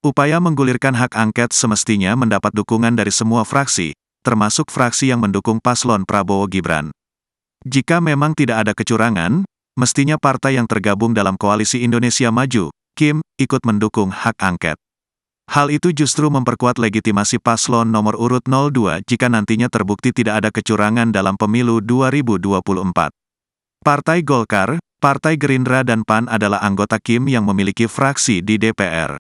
Upaya menggulirkan hak angket semestinya mendapat dukungan dari semua fraksi, termasuk fraksi yang mendukung paslon Prabowo Gibran. Jika memang tidak ada kecurangan, mestinya partai yang tergabung dalam Koalisi Indonesia Maju, KIM, ikut mendukung hak angket. Hal itu justru memperkuat legitimasi paslon nomor urut 02 jika nantinya terbukti tidak ada kecurangan dalam pemilu 2024. Partai Golkar, Partai Gerindra dan PAN adalah anggota KIM yang memiliki fraksi di DPR.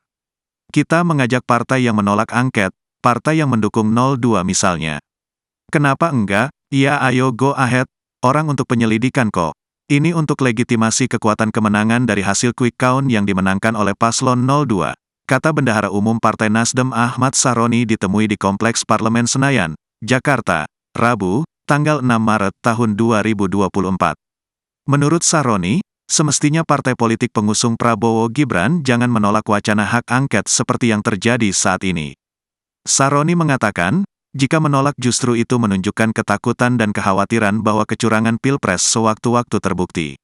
Kita mengajak partai yang menolak angket, partai yang mendukung 02 misalnya. Kenapa enggak? Ya ayo go ahead, orang untuk penyelidikan kok. Ini untuk legitimasi kekuatan kemenangan dari hasil quick count yang dimenangkan oleh paslon 02, kata Bendahara Umum Partai Nasdem Ahmad Saroni ditemui di Kompleks Parlemen Senayan, Jakarta, Rabu, tanggal 6 Maret tahun 2024. Menurut Saroni, semestinya partai politik pengusung Prabowo Gibran jangan menolak wacana hak angket seperti yang terjadi saat ini. Saroni mengatakan, jika menolak justru itu menunjukkan ketakutan dan kekhawatiran bahwa kecurangan Pilpres sewaktu-waktu terbukti.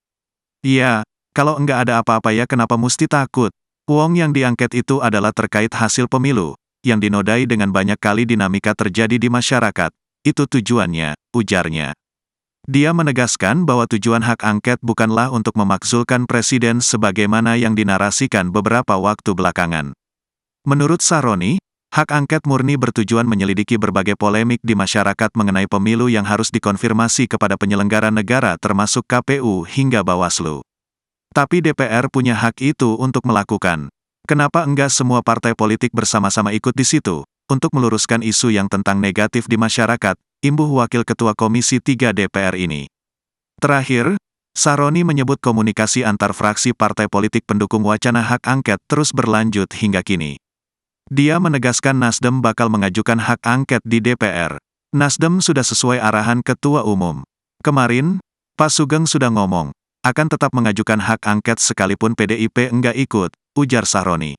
Iya, kalau enggak ada apa-apa ya kenapa mesti takut? Wong yang diangket itu adalah terkait hasil pemilu, yang dinodai dengan banyak kali dinamika terjadi di masyarakat. Itu tujuannya, ujarnya. Dia menegaskan bahwa tujuan hak angket bukanlah untuk memakzulkan presiden sebagaimana yang dinarasikan beberapa waktu belakangan. Menurut Saroni, hak angket murni bertujuan menyelidiki berbagai polemik di masyarakat mengenai pemilu yang harus dikonfirmasi kepada penyelenggara negara termasuk KPU hingga Bawaslu. Tapi DPR punya hak itu untuk melakukan. Kenapa enggak semua partai politik bersama-sama ikut di situ, untuk meluruskan isu yang tentang negatif di masyarakat, imbuh Wakil Ketua Komisi 3 DPR ini. Terakhir, Saroni menyebut komunikasi antar fraksi partai politik pendukung wacana hak angket terus berlanjut hingga kini. Dia menegaskan Nasdem bakal mengajukan hak angket di DPR. Nasdem sudah sesuai arahan Ketua Umum. Kemarin, Pak Sugeng sudah ngomong, akan tetap mengajukan hak angket sekalipun PDIP enggak ikut, ujar Saroni.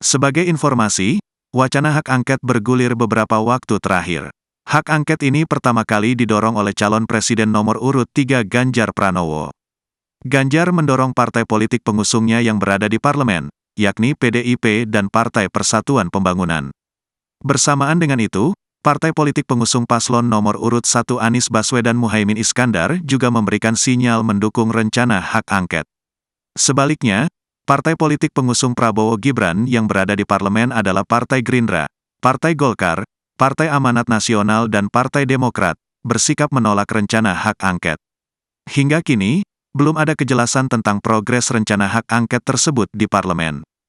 Sebagai informasi, wacana hak angket bergulir beberapa waktu terakhir. Hak angket ini pertama kali didorong oleh calon presiden nomor urut 3 Ganjar Pranowo. Ganjar mendorong partai politik pengusungnya yang berada di parlemen, yakni PDIP dan Partai Persatuan Pembangunan. Bersamaan dengan itu, partai politik pengusung paslon nomor urut 1 Anies Baswedan Muhaimin Iskandar juga memberikan sinyal mendukung rencana hak angket. Sebaliknya, partai politik pengusung Prabowo Gibran yang berada di parlemen adalah Partai Gerindra, Partai Golkar, Partai Amanat Nasional dan Partai Demokrat, bersikap menolak rencana hak angket. Hingga kini, belum ada kejelasan tentang progres rencana hak angket tersebut di parlemen.